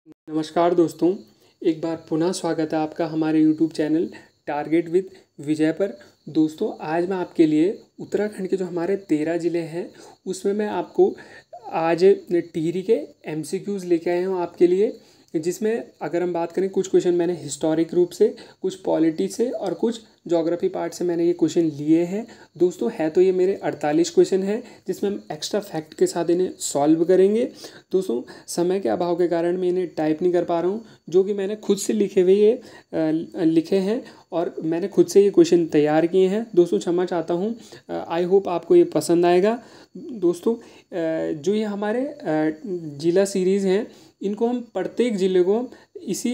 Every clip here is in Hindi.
नमस्कार दोस्तों, एक बार पुनः स्वागत है आपका हमारे YouTube चैनल टारगेट विद विजय पर। दोस्तों, आज मैं आपके लिए उत्तराखंड के जो हमारे 13 ज़िले हैं उसमें मैं आपको आज टिहरी के MCQs लेके आया हूँ आपके लिए, जिसमें अगर हम बात करें, कुछ क्वेश्चन मैंने हिस्टोरिक रूप से, कुछ पॉलिटी से और कुछ ज्योग्राफी पार्ट से मैंने ये क्वेश्चन लिए हैं। दोस्तों, है तो ये मेरे 48 क्वेश्चन हैं जिसमें हम एक्स्ट्रा फैक्ट के साथ इन्हें सॉल्व करेंगे। दोस्तों, समय के अभाव के कारण मैं इन्हें टाइप नहीं कर पा रहा हूँ, जो कि मैंने खुद से लिखे हैं और मैंने खुद से ये क्वेश्चन तैयार किए हैं। दोस्तों, क्षमा चाहता हूँ, आई होप आपको ये पसंद आएगा। दोस्तों, जो ये हमारे जिला सीरीज़ हैं, इनको हम प्रत्येक ज़िले को इसी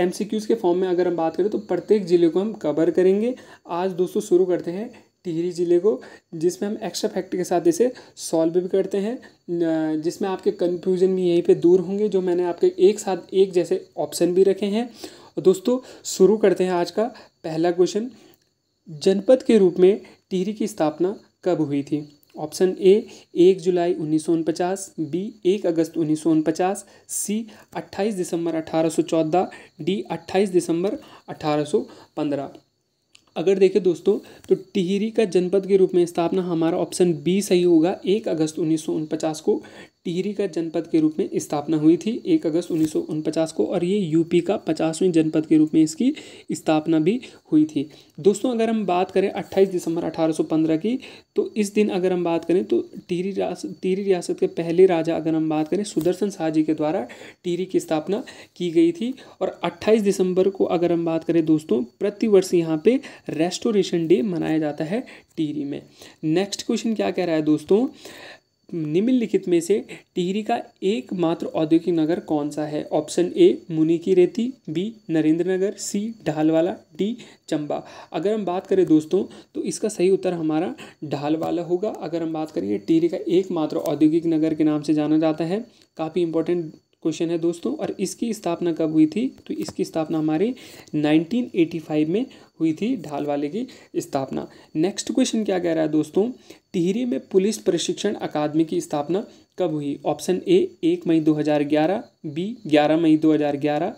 MCQs के फॉर्म में अगर हम बात करें तो प्रत्येक ज़िले को हम कवर करेंगे। आज दोस्तों शुरू करते हैं टिहरी ज़िले को, जिसमें हम एक्स्ट्रा फैक्ट के साथ इसे सॉल्व भी करते हैं, जिसमें आपके कन्फ्यूज़न भी यहीं पे दूर होंगे, जो मैंने आपके एक साथ एक जैसे ऑप्शन भी रखे हैं। दोस्तों, शुरू करते हैं आज का पहला क्वेश्चन। जनपद के रूप में टिहरी की स्थापना कब हुई थी? ऑप्शन ए 1 जुलाई 1949, बी 1 अगस्त 1949, सी 28 दिसंबर 1814, डी 28 दिसंबर 1815। अगर देखें दोस्तों, तो टिहरी का जनपद के रूप में स्थापना हमारा ऑप्शन बी सही होगा। 1 अगस्त 1949 को टिहरी का जनपद के रूप में स्थापना हुई थी, 1 अगस्त 1949 को, और ये यूपी का 50वें जनपद के रूप में इसकी स्थापना भी हुई थी। दोस्तों, अगर हम बात करें 28 दिसंबर 1815 की, तो इस दिन अगर हम बात करें तो टिहरी रियासत के पहले राजा अगर हम बात करें सुदर्शन शाह जी के द्वारा टिहरी की स्थापना की गई थी। और 28 दिसंबर को अगर हम बात करें दोस्तों, प्रतिवर्ष यहाँ पे रेस्टोरेशन डे मनाया जाता है टिहरी में। नेक्स्ट क्वेश्चन क्या कह रहा है दोस्तों? निम्नलिखित में से टिहरी का एकमात्र औद्योगिक नगर कौन सा है? Option A Munikireti, B Narendra Nagar, C Dhalwala, D Chamba. अगर हम बात करें दोस्तों, तो इसका सही उत्तर हमारा ढालवाला होगा। अगर हम बात करें, टिहरी का एकमात्र औद्योगिक नगर के नाम से जाना जाता है। काफ़ी इंपॉर्टेंट क्वेश्चन है दोस्तों। और इसकी स्थापना कब हुई थी? तो इसकी स्थापना हमारी 1985 में हुई थी, ढालवाले की स्थापना। नेक्स्ट क्वेश्चन क्या कह रहा है दोस्तों? टिहरी में पुलिस प्रशिक्षण अकादमी की स्थापना कब हुई? ऑप्शन ए 1 मई 2011, बी 11 मई 2011,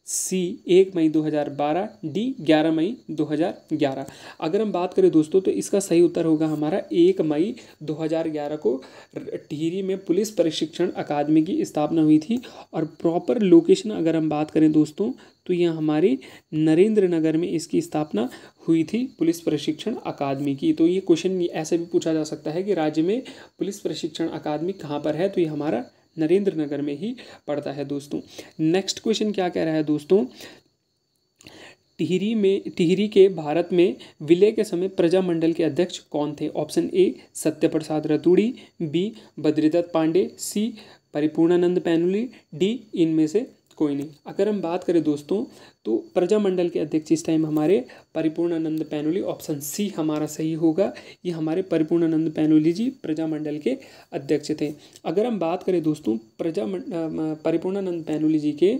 सी 1 मई 2012, डी 11 मई 2011। अगर हम बात करें दोस्तों, तो इसका सही उत्तर होगा हमारा 1 मई 2011 को टिहरी में पुलिस प्रशिक्षण अकादमी की स्थापना हुई थी। और प्रॉपर लोकेशन अगर हम बात करें दोस्तों, तो यह हमारी नरेंद्र नगर में इसकी स्थापना हुई थी, पुलिस प्रशिक्षण अकादमी की। तो ये क्वेश्चन ऐसे भी पूछा जा सकता है कि राज्य में पुलिस प्रशिक्षण अकादमी कहाँ पर है? तो ये हमारा नरेंद्र नगर में ही पड़ता है दोस्तों। नेक्स्ट क्वेश्चन क्या कह रहा है दोस्तों? टिहरी के भारत में विलय के समय प्रजामंडल के अध्यक्ष कौन थे? Option A Satyaprasad Raturi, B Badridatt Pande, C Paripurnanand Painuli, D इनमें से कोई नहीं। अगर हम बात करें दोस्तों, तो प्रजामंडल के अध्यक्ष इस टाइम हमारे परिपूर्णानंद पैनुली, ऑप्शन सी हमारा सही होगा। ये हमारे परिपूर्णानंद पैनुली जी प्रजामंडल के अध्यक्ष थे। अगर हम बात करें दोस्तों परिपूर्णानंद पैनुली जी के,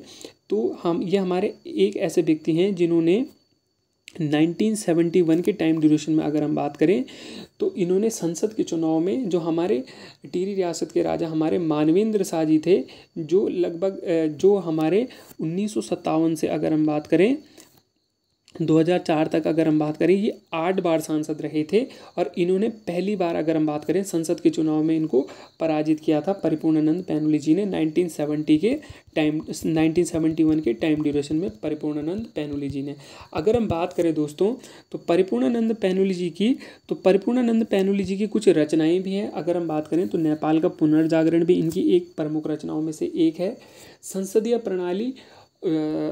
तो ये हमारे एक ऐसे व्यक्ति हैं जिन्होंने 1971 के टाइम ड्यूरेशन में अगर हम बात करें, तो इन्होंने संसद के चुनाव में जो हमारे टिहरी रियासत के राजा हमारे मानवेंद्र शाह जी थे, जो लगभग जो हमारे 1957 से अगर हम बात करें 2004 तक अगर हम बात करें, ये 8 बार सांसद रहे थे। और इन्होंने पहली बार अगर हम बात करें संसद के चुनाव में इनको पराजित किया था परिपूर्णानंद पैनुली जी ने 1971 के टाइम ड्यूरेशन में परिपूर्णानंद पैनुली जी ने। अगर हम बात करें दोस्तों, तो परिपूर्णानंद पैनुली जी की कुछ रचनाएं भी हैं। अगर हम बात करें तो नेपाल का पुनर्जागरण भी इनकी एक प्रमुख रचनाओं में से एक है।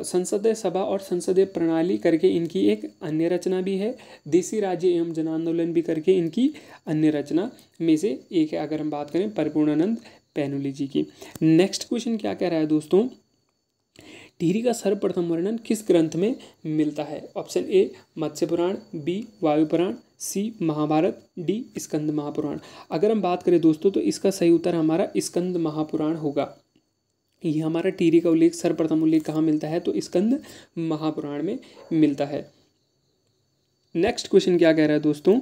संसदीय सभा और संसदीय प्रणाली करके इनकी एक अन्य रचना भी है। देसी राज्य एवं जन आंदोलन भी करके इनकी अन्य रचना में से एक है, अगर हम बात करें परिपूर्णानंद पैनुली जी की। नेक्स्ट क्वेश्चन क्या कह रहा है दोस्तों? टिहरी का सर्वप्रथम वर्णन किस ग्रंथ में मिलता है? ऑप्शन ए मत्स्य पुराण, बी वायु पुराण, सी महाभारत, डी स्कंद महापुराण। अगर हम बात करें दोस्तों, तो इसका सही उत्तर हमारा स्कंद महापुराण होगा। ये हमारा टिहरी का उल्लेख, सर्वप्रथम उल्लेख कहाँ मिलता है? तो स्कंद महापुराण में मिलता है। नेक्स्ट क्वेश्चन क्या कह रहा है दोस्तों?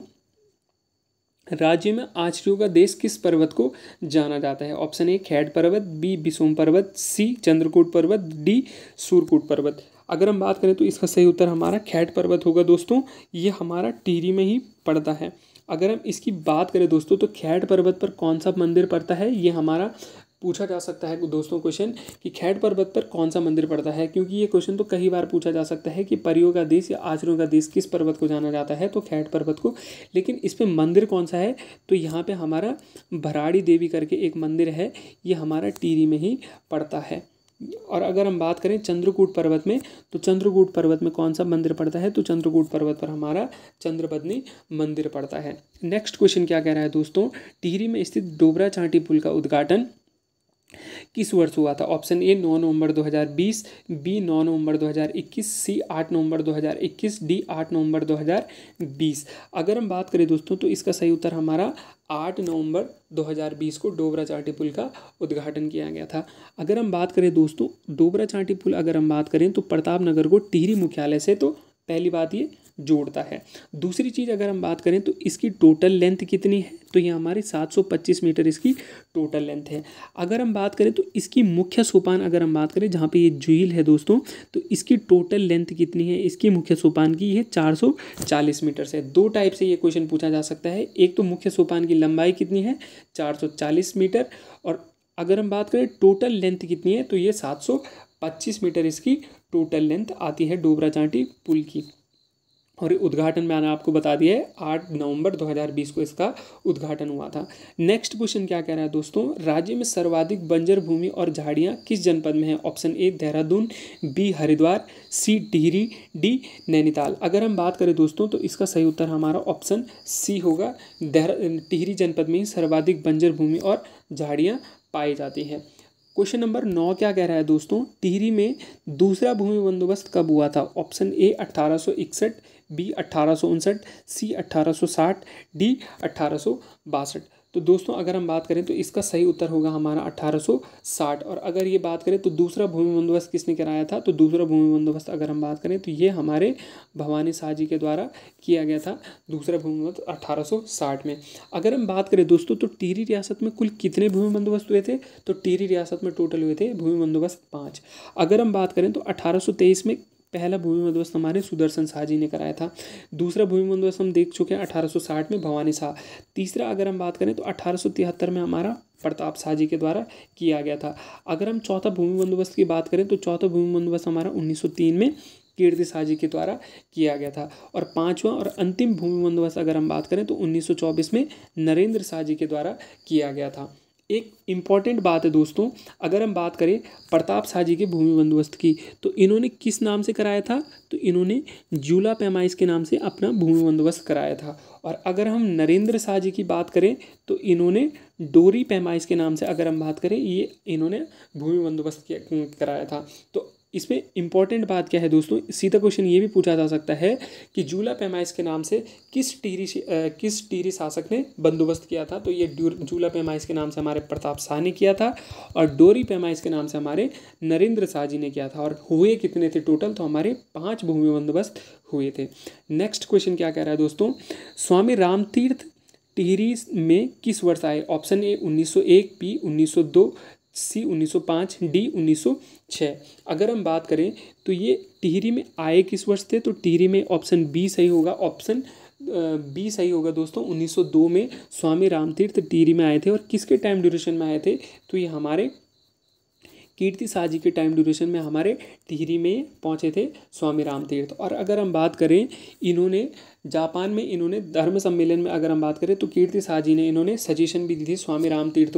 राज्य में आचर्यों का देश किस पर्वत को जाना जाता है? ऑप्शन ए खैट पर्वत, बी बिसोम पर्वत, सी चंद्रकूट पर्वत, डी सूरकूट पर्वत। अगर हम बात करें तो इसका सही उत्तर हमारा खैट पर्वत होगा दोस्तों। ये हमारा टिहरी में ही पड़ता है। अगर हम इसकी बात करें दोस्तों तो खैट पर्वत पर कौन सा मंदिर पड़ता है, ये हमारा पूछा जा सकता है दोस्तों क्वेश्चन कि खैट पर्वत पर कौन सा मंदिर पड़ता है, क्योंकि ये क्वेश्चन तो कई बार पूछा जा सकता है कि परियों का देश या आचर्यों का देश किस पर्वत को जाना जाता है, तो खैट पर्वत को। लेकिन इस पे मंदिर कौन सा है, तो यहाँ पे हमारा भराड़ी देवी करके एक मंदिर है, ये हमारा टिहरी में ही पड़ता है। और अगर हम बात करें चंद्रकूट पर्वत में, तो चंद्रकूट पर्वत में कौन सा मंदिर पड़ता है, तो चंद्रकूट पर्वत पर हमारा चंद्रबदनी मंदिर पड़ता है। नेक्स्ट क्वेश्चन क्या कह रहा है दोस्तों, टिहरी में स्थित डोबरा चांटी पुल का उद्घाटन किस वर्ष हुआ था? ऑप्शन ए 9 नवंबर 2020, बी 9 नवंबर 2021, सी 8 नवंबर 2021, डी 8 नवंबर 2020। अगर हम बात करें दोस्तों तो इसका सही उत्तर हमारा 8 नवंबर 2020 को डोबरा चांटी पुल का उद्घाटन किया गया था। अगर हम बात करें दोस्तों डोबरा चांटी पुल, अगर हम बात करें तो प्रताप नगर को टिहरी मुख्यालय से तो पहली बात ये जोड़ता है। दूसरी चीज़ अगर हम बात करें तो इसकी टोटल लेंथ कितनी है, तो ये हमारी 725 मीटर इसकी टोटल लेंथ है। अगर हम बात करें तो इसकी मुख्य सोपान, अगर हम बात करें जहाँ पे ये झील है दोस्तों, तो इसकी टोटल लेंथ कितनी है इसकी मुख्य सोपान की, ये 440 मीटर से। दो टाइप से ये क्वेश्चन पूछा जा सकता है, एक तो मुख्य सोपान की लंबाई कितनी है 440 मीटर, और अगर हम बात करें टोटल लेंथ कितनी है तो ये 725 मीटर इसकी टोटल लेंथ आती है डोबरा चांटी पुल की। और उद्घाटन मैंने आपको बता दिया है 8 नवंबर 2020 को इसका उद्घाटन हुआ था। नेक्स्ट क्वेश्चन क्या कह रहा है दोस्तों, राज्य में सर्वाधिक बंजर भूमि और झाड़ियाँ किस जनपद में है? Option A Dehradun, B Haridwar, C Tehri, D Nainital. अगर हम बात करें दोस्तों तो इसका सही उत्तर हमारा ऑप्शन सी होगा, टिहरी जनपद में ही सर्वाधिक बंजर भूमि और झाड़ियाँ पाई जाती हैं। क्वेश्चन नंबर 9 क्या कह रहा है दोस्तों, टिहरी में दूसरा भूमि बंदोबस्त कब हुआ था? Option A 1861, B 1859, C 1860, D 1862। तो दोस्तों अगर हम बात करें तो इसका सही उत्तर होगा हमारा 1860। और अगर ये बात करें तो दूसरा भूमि बंदोबस्त किसने कराया था, तो दूसरा भूमि बंदोबस्त अगर हम बात करें तो ये हमारे भवानी शाह जी के द्वारा किया गया था, दूसरा भूमि बंदोबस्त 1860 में। अगर हम बात करें दोस्तों तो टिहरी रियासत में कुल कितने भूमि बंदोबस्त हुए थे, तो टिहरी रियासत में टोटल हुए थे भूमि बंदोबस्त 5। अगर हम बात करें तो 1823 में पहला भूमि बंदोबस्त हमारे सुदर्शन शाह जी ने कराया था। दूसरा भूमि बंदोबस्त हम देख चुके हैं 1860 में भवानी शाह। तीसरा अगर हम बात करें तो 1873 में हमारा प्रताप शाह जी के द्वारा किया गया था। अगर हम चौथा भूमि बंदोबस्त की बात करें तो चौथा भूमि बंदोबस्त हमारा 1903 में कीर्ति शाह जी के द्वारा किया गया था। और पांचवा और अंतिम भूमि बंदोबस्त अगर हम बात करें तो 1924 में नरेंद्र शाह जी के द्वारा किया गया था। एक इम्पॉर्टेंट बात है दोस्तों, अगर हम बात करें प्रताप शाह जी के भूमि बंदोबस्त की, तो इन्होंने किस नाम से कराया था, तो इन्होंने जूला पैमाइश के नाम से अपना भूमि बंदोबस्त कराया था। और अगर हम नरेंद्र शाह जी की बात करें तो इन्होंने डोरी पैमाइश के नाम से, अगर हम बात करें, ये इन्होंने भूमि बंदोबस्त कराया था। तो इसमें इंपॉर्टेंट बात क्या है दोस्तों, सीधा क्वेश्चन ये भी पूछा जा सकता है कि जूला पैमाइश के नाम से किस टिहरी शासक ने बंदोबस्त किया था, तो ये जूला पैमाइश के नाम से हमारे प्रताप शाह ने किया था, और डोरी पैमाइश के नाम से हमारे नरेंद्र शाह जी ने किया था। और हुए कितने थे टोटल, तो हमारे 5 भूमि बंदोबस्त हुए थे। नेक्स्ट क्वेश्चन क्या कह रहा है दोस्तों, स्वामी रामतीर्थ टिहरी में किस वर्ष आए? Option A 1901, B 1902, C 1905, D 1906। अगर हम बात करें तो ये टिहरी में आए किस वर्ष थे, तो टिहरी में ऑप्शन बी सही होगा, ऑप्शन बी सही होगा दोस्तों। 1902 में स्वामी रामतीर्थ टिहरी में आए थे। और किसके टाइम ड्यूरेशन में आए थे, तो ये हमारे कीर्ति शाह जी के टाइम ड्यूरेशन में हमारे टिहरी में पहुँचे थे स्वामी रामतीर्थ। और अगर हम बात करें, इन्होंने जापान में इन्होंने धर्म सम्मेलन में, अगर हम बात करें तो कीर्ति शाह जी ने इन्होंने सजेशन भी दी थी स्वामी रामतीर्थ जी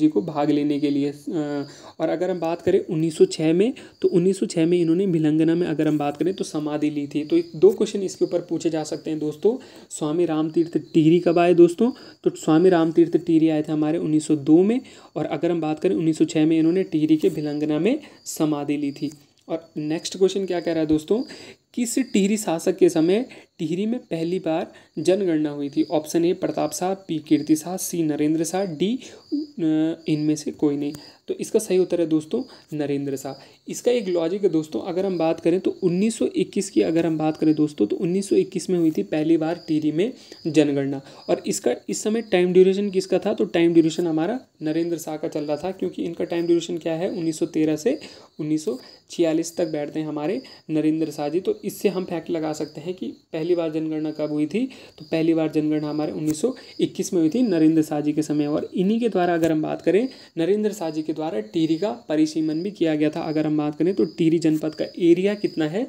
को भाग लेने के लिए। और अगर हम बात करें 1906 में, तो 1906 में इन्होंने भिलंगना में, अगर हम बात करें तो समाधि ली थी। तो 2 क्वेश्चन इसके ऊपर पूछे जा सकते हैं दोस्तों। स्वामी रामतीर्थ टिहरी कब आए दोस्तों, तो स्वामी रामतीर्थ टिहरी आए थे हमारे 1902 में। और अगर हम बात करें 1906 में इन्होंने टिहरी के भिलंगना में समाधि ली थी। और नेक्स्ट क्वेश्चन क्या कह रहा है दोस्तों, किस टिहरी शासक के समय टिहरी में पहली बार जनगणना हुई थी? Option A Pratap Shah, B Kirti Shah, C Narendra Shah, D इनमें से कोई नहीं। तो इसका सही उत्तर है दोस्तों नरेंद्र शाह। इसका एक लॉजिक है दोस्तों, अगर हम बात करें तो 1921 की अगर हम बात करें दोस्तों तो 1921 में हुई थी पहली बार टिहरी में जनगणना। और इसका इस समय टाइम ड्यूरेशन किसका था? तो टाइम ड्यूरेशन हमारा नरेंद्र शाह का चल रहा था, क्योंकि इनका टाइम ड्यूरेशन क्या है 1913 से 1946 तक बैठते हैं हमारे नरेंद्र शाह जी। तो इससे हम फैक्ट लगा सकते हैं कि पहली बार जनगणना कब हुई थी? तो पहली बार जनगणना हमारे 1921 में हुई थी नरेंद्र शाह जी के समय। और इन्हीं के द्वारा अगर हम बात करें, नरेंद्र शाह जी के द्वारा टिहरी का परिसीमन भी किया गया था। अगर हम बात करें तो टिहरी जनपद का एरिया कितना है,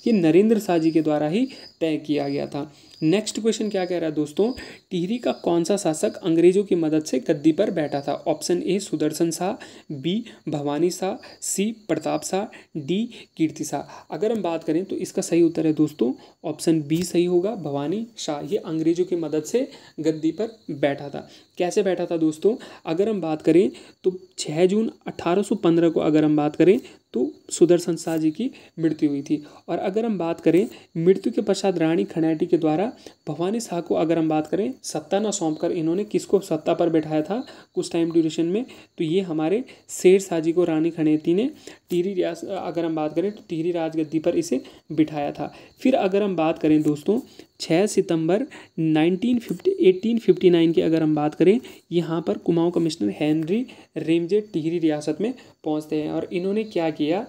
ये नरेंद्र शाह जी के द्वारा ही तय किया गया था। नेक्स्ट क्वेश्चन क्या कह रहा है दोस्तों? टिहरी का कौन सा शासक अंग्रेजों की मदद से गद्दी पर बैठा था? Option A Sudarshan Shah, B Bhawani Shah, C Pratap Shah, D Kirti Shah. अगर हम बात करें तो इसका सही उत्तर है दोस्तों ऑप्शन बी सही होगा, भवानी शाह। ये अंग्रेजों की मदद से गद्दी पर बैठा था। कैसे बैठा था दोस्तों? अगर हम बात करें तो 6 जून 1815 को अगर हम बात करें तो सुदर्शन शाह जी की मृत्यु हुई थी। और अगर हम बात करें मृत्यु के पश्चात रानी खनेटी के द्वारा भवानी शाह को अगर हम बात करें सत्ता न सौंप कर इन्होंने किसको सत्ता पर बैठाया था कुछ टाइम ड्यूरेशन में? तो ये हमारे शेर शाह जी को रानी खनेती ने टिहरी अगर हम बात करें तो टिहरी राजगद्दी पर इसे बिठाया था। फिर अगर हम बात करें दोस्तों 6 सितंबर 1859 की अगर हम बात करें, यहाँ पर Kumaon commissioner Henry Ramsay Tehri रियासत में पहुँचते हैं। और इन्होंने क्या किया,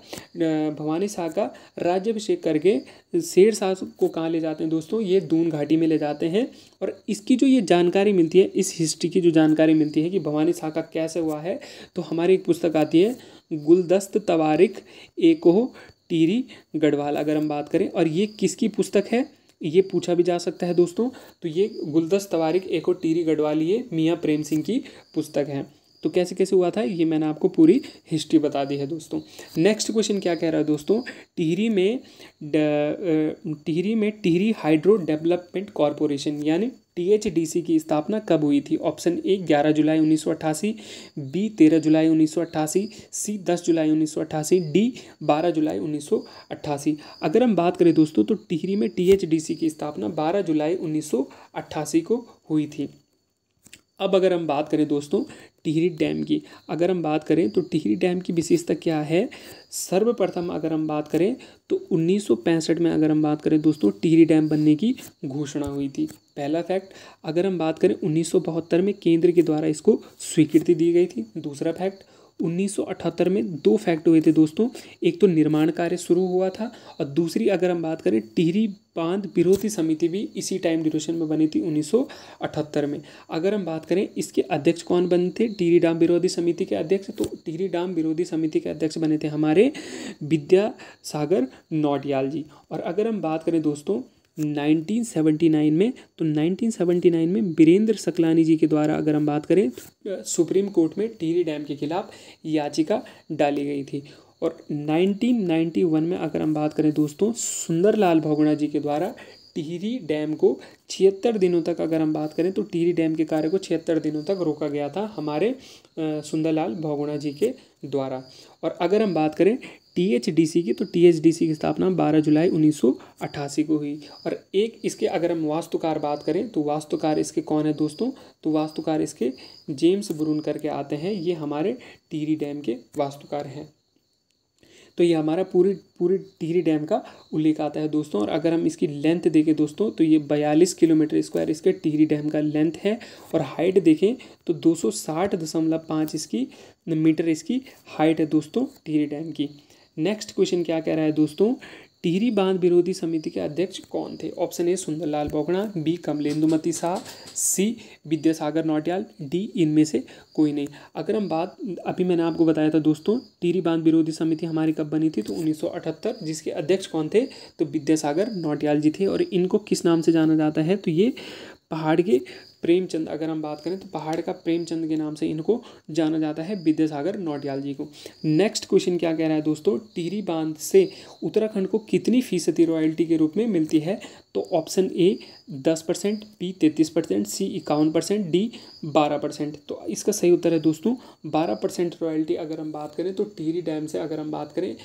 भवानी शाह का राज्याभिषेक करके शेर शाह को कहाँ ले जाते हैं दोस्तों? ये दून घाटी में ले जाते हैं। और इसकी जो ये जानकारी मिलती है, इस हिस्ट्री की जो जानकारी मिलती है कि भवानी शाह का कैसे हुआ है, तो हमारी एक पुस्तक आती है गुलदस्त तवारिख एको टिहरी गढ़वाल अगर हम बात करें। और ये किसकी पुस्तक है, ये पूछा भी जा सकता है दोस्तों। तो ये गुलदस्त तवारिख एको टिहरी गढ़वाल ये मियाँ प्रेम सिंह की पुस्तक है। तो कैसे कैसे हुआ था ये मैंने आपको पूरी हिस्ट्री बता दी है दोस्तों। नेक्स्ट क्वेश्चन क्या कह रहा है दोस्तों? टिहरी में टिहरी हाइड्रो डेवलपमेंट कॉरपोरेशन यानी THDC की स्थापना कब हुई थी? ऑप्शन ए 11 जुलाई 1988, बी 13 जुलाई 1988, सी 10 जुलाई 1988, डी 12 जुलाई 1988। अगर हम बात करें दोस्तों तो टिहरी में THDC की स्थापना 12 जुलाई 1988 को हुई थी। अब अगर हम बात करें दोस्तों टिहरी डैम की, अगर हम बात करें तो टिहरी डैम की विशेषता क्या है? सर्वप्रथम अगर हम बात करें तो 1965 में अगर हम बात करें दोस्तों टिहरी डैम बनने की घोषणा हुई थी, पहला फैक्ट। अगर हम बात करें 1972 में केंद्र के द्वारा इसको स्वीकृति दी गई थी, दूसरा फैक्ट। 1978 में 2 फैक्ट हुए थे दोस्तों, एक तो निर्माण कार्य शुरू हुआ था और दूसरी अगर हम बात करें टिहरी बांध विरोधी समिति भी इसी टाइम ड्यूरेशन में बनी थी 1978 में। अगर हम बात करें इसके अध्यक्ष कौन बने थे टिहरी डैम विरोधी समिति के अध्यक्ष? तो टिहरी डैम विरोधी समिति के अध्यक्ष बने थे हमारे विद्यासागर नौटियाल जी। और अगर हम बात करें दोस्तों 1979 में, तो 1979 में वीरेंद्र सकलानी जी के द्वारा अगर हम बात करें सुप्रीम कोर्ट में टिहरी डैम के खिलाफ याचिका डाली गई थी। और 1991 में अगर हम बात करें दोस्तों सुंदरलाल बहुगुणा जी के द्वारा टिहरी डैम को 76 दिनों तक अगर हम बात करें तो टिहरी डैम के कार्य को 76 दिनों तक रोका गया था हमारे सुंदरलाल बहुगुणा जी के द्वारा। और अगर हम बात करें THDC की, तो THDC की स्थापना 12 जुलाई 1988 को हुई। और एक इसके अगर हम वास्तुकार बात करें तो वास्तुकार इसके कौन है दोस्तों? तो वास्तुकार इसके जेम्स ब्रून करके आते हैं, ये हमारे टिहरी डैम के वास्तुकार हैं। तो ये हमारा पूरी टिहरी डैम का उल्लेख आता है दोस्तों। और अगर हम इसकी लेंथ देखें दोस्तों तो ये 42 किलोमीटर स्क्वायर इसके टिहरी डैम का लेंथ है। और हाइट देखें तो 260.5 इसकी मीटर इसकी हाइट है दोस्तों टिहरी डैम की। नेक्स्ट क्वेश्चन क्या कह रहा है दोस्तों? टिहरी बांध विरोधी समिति के अध्यक्ष कौन थे? Option A Sunderlal Bahuguna, B Kamalendumati Shah, C Vidyasagar Nautiyal, D इनमें से कोई नहीं। अगर हम बात अभी मैंने आपको बताया था दोस्तों टिहरी बांध विरोधी समिति हमारी कब बनी थी? तो 1978, जिसके अध्यक्ष कौन थे? तो विद्यासागर नौटियाल जी थे। और इनको किस नाम से जाना जाता है? तो ये पहाड़ के प्रेमचंद, अगर हम बात करें तो पहाड़ का प्रेमचंद के नाम से इनको जाना जाता है, विद्यासागर नौटियाल जी को। नेक्स्ट क्वेश्चन क्या कह रहा है दोस्तों? टिहरी बांध से उत्तराखंड को कितनी फीसदी रॉयल्टी के रूप में मिलती है? तो option A 10%, B 33%, C 51%, D 12%। तो इसका सही उत्तर है दोस्तों 12% रॉयल्टी। अगर हम बात करें तो टिहरी डैम से अगर हम बात करें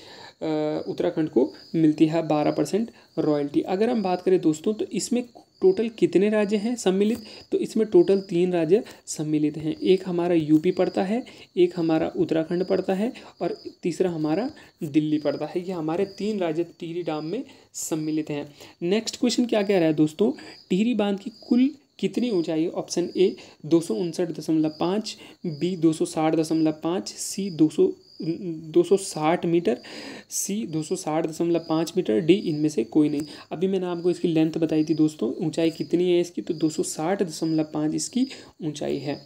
उत्तराखंड को मिलती है 12% रॉयल्टी। अगर हम बात करें दोस्तों तो इसमें टोटल कितने राज्य हैं सम्मिलित, तो इसमें टोटल 3 राज्य सम्मिलित हैं। एक हमारा यूपी पड़ता है, एक हमारा उत्तराखंड पड़ता है और तीसरा हमारा दिल्ली पड़ता है। ये हमारे 3 राज्य टिहरी डैम में सम्मिलित हैं। नेक्स्ट क्वेश्चन क्या कह रहा है दोस्तों, टिहरी बांध की कुल कितनी ऊंचाई है? Option A 259.5, B 260.5, C 260 metre, C 260.5 metre, D इनमें से कोई नहीं। अभी मैंने आपको इसकी लेंथ बताई थी दोस्तों, ऊंचाई कितनी है इसकी, तो 260.5 इसकी ऊंचाई है।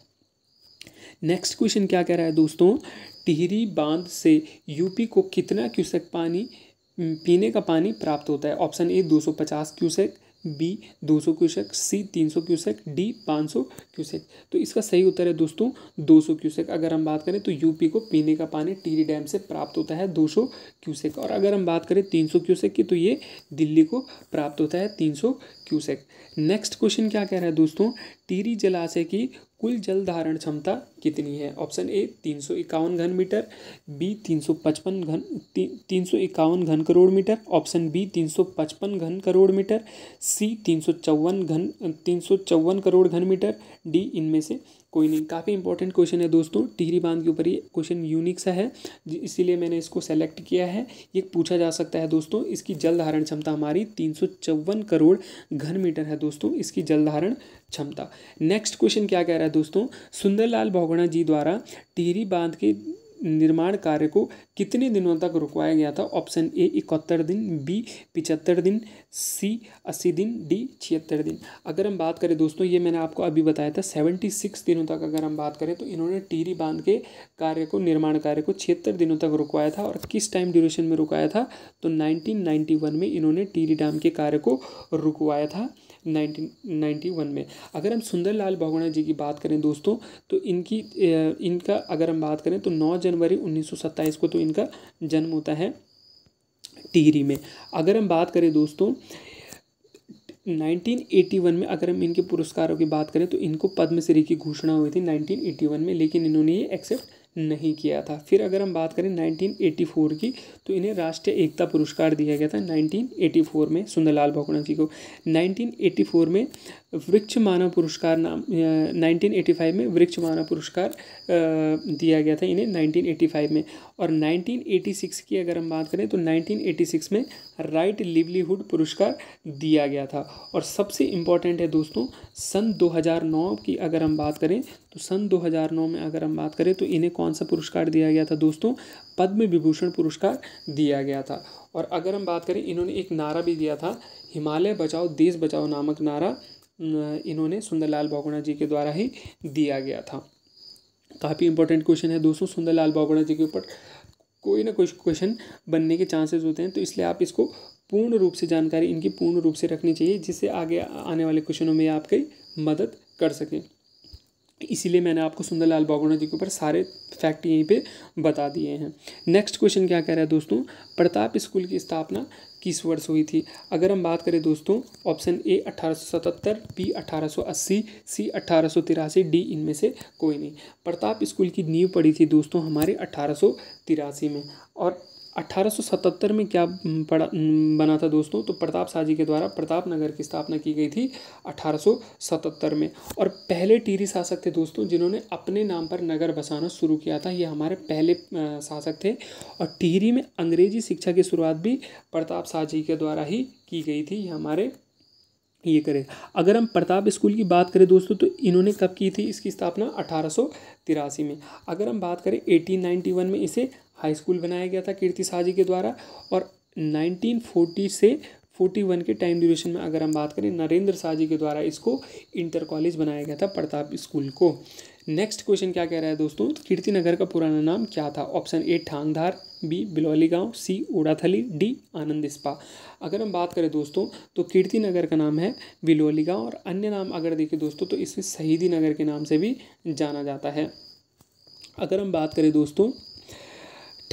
नेक्स्ट क्वेश्चन क्या कह रहा है दोस्तों, टिहरी बांध से यूपी को कितना क्यूसेक पानी, पीने का पानी प्राप्त होता है? Option A 250 cusec, B 200 cusec, C 300 cusec, D 500 cusec. तो इसका सही उत्तर है दोस्तों 200 क्यूसेक। अगर हम बात करें तो यूपी को पीने का पानी टिहरी डैम से प्राप्त होता है 200 क्यूसेक। और अगर हम बात करें 300 क्यूसेक की, तो ये दिल्ली को प्राप्त होता है 300 क्यूसेक। नेक्स्ट क्वेश्चन क्या कह रहा है दोस्तों, टिहरी जलाशय की कुल जल धारण क्षमता कितनी है? ऑप्शन ए 351 घन मीटर, बी 351 घन करोड़ मीटर, ऑप्शन बी 355 घन करोड़ मीटर, सी 354 करोड़ घन मीटर, डी इनमें से कोई नहीं। काफ़ी इंपॉर्टेंट क्वेश्चन है दोस्तों, टिहरी बांध के ऊपर ये क्वेश्चन यूनिक सा है, इसीलिए मैंने इसको सेलेक्ट किया है। ये पूछा जा सकता है दोस्तों। इसकी जल धारण क्षमता हमारी 354 करोड़ घन मीटर है दोस्तों, इसकी जल धारण क्षमता। नेक्स्ट क्वेश्चन क्या कह रहा है दोस्तों, सुंदरलाल बहुगुणा जी द्वारा टिहरी बांध के निर्माण कार्य को कितने दिनों तक रुकवाया गया था? ऑप्शन ए 71 दिन, बी 75 दिन, सी 80 दिन, डी 76 दिन। अगर हम बात करें दोस्तों, ये मैंने आपको अभी बताया था 76 दिनों तक अगर हम बात करें तो इन्होंने टिहरी बांध के कार्य को, निर्माण कार्य को 76 दिनों तक रुकवाया था। और किस टाइम ड्यूरेशन में रुकवाया था? तो 1991 में इन्होंने टिहरी डैम के कार्य को रुकवाया था 1991 में। अगर हम सुंदरलाल बहुगुणा जी की बात करें दोस्तों, तो इनका अगर हम बात करें तो 9 जनवरी 1927 को तो इनका जन्म होता है टिहरी में। अगर हम बात करें दोस्तों 1981 में, अगर हम इनके पुरस्कारों की बात करें तो इनको पद्मश्री की घोषणा हुई थी 1981 में, लेकिन इन्होंने ये एक्सेप्ट नहीं किया था। फिर अगर हम बात करें 1984 की, तो इन्हें राष्ट्रीय एकता पुरस्कार दिया गया था 1984 में सुंदरलाल बहुगुणा जी को। 1984 में वृक्ष मानव पुरस्कार 1985 में वृक्ष मानव पुरस्कार दिया गया था इन्हें 1985 में। और 1986 की अगर हम बात करें तो 1986 में राइट लिवलीहुड पुरस्कार दिया गया था। और सबसे इम्पॉर्टेंट है दोस्तों, सन 2009 की अगर हम बात करें तो सन 2009 में अगर हम बात करें तो इन्हें कौन सा पुरस्कार दिया गया था दोस्तों? पद्म विभूषण पुरस्कार दिया गया था। और अगर हम बात करें, इन्होंने एक नारा भी दिया था, हिमालय बचाओ देश बचाओ नामक नारा इन्होंने सुंदरलाल बहुगुणा जी के द्वारा ही दिया गया था। काफ़ी इंपॉर्टेंट क्वेश्चन है दोस्तों, सुंदरलाल बहुगुणा जी के ऊपर कोई ना कोई क्वेश्चन बनने के चांसेस होते हैं, तो इसलिए आप इसको पूर्ण रूप से जानकारी इनकी पूर्ण रूप से रखनी चाहिए, जिससे आगे आने वाले क्वेश्चनों में आपकी मदद कर सकें। इसीलिए मैंने आपको सुंदरलाल बहुगुणा जी के ऊपर सारे फैक्ट यहीं पे बता दिए हैं। नेक्स्ट क्वेश्चन क्या कह रहा है दोस्तों, प्रताप स्कूल की स्थापना किस वर्ष हुई थी? अगर हम बात करें दोस्तों, option A 1877, B 1880, C 1883, D इनमें से कोई नहीं। प्रताप स्कूल की नींव पड़ी थी दोस्तों हमारे 1883 में। और 1877 में क्या बना था दोस्तों? तो प्रताप शाह जी के द्वारा प्रताप नगर की स्थापना की गई थी 1877 में। और पहले टिहरी शासक थे दोस्तों जिन्होंने अपने नाम पर नगर बसाना शुरू किया था, ये हमारे पहले शासक थे। और टिहरी में अंग्रेजी शिक्षा की शुरुआत भी प्रताप शाह जी के द्वारा ही की गई थी, हमारे ये करें। अगर हम प्रताप स्कूल की बात करें दोस्तों, तो इन्होंने कब की थी इसकी स्थापना? 1883 में। अगर हम बात करें 1891 में इसे हाई स्कूल बनाया गया था कीर्ति शाह जी के द्वारा। और 1940 से 41 के टाइम ड्यूरेशन में अगर हम बात करें, नरेंद्र शाह जी के द्वारा इसको इंटर कॉलेज बनाया गया था प्रताप स्कूल को। नेक्स्ट क्वेश्चन क्या कह रहा है दोस्तों, कीर्ति नगर का पुराना नाम क्या था? ऑप्शन ए ठांगधार, बी बिलौली गांव, सी ओडाथली, डी आनंद स्पा। अगर हम बात करें दोस्तों तो कीर्ति नगर का नाम है बिलौली गांव, और अन्य नाम अगर देखें दोस्तों तो इसे शहीदी नगर के नाम से भी जाना जाता है। अगर हम बात करें दोस्तों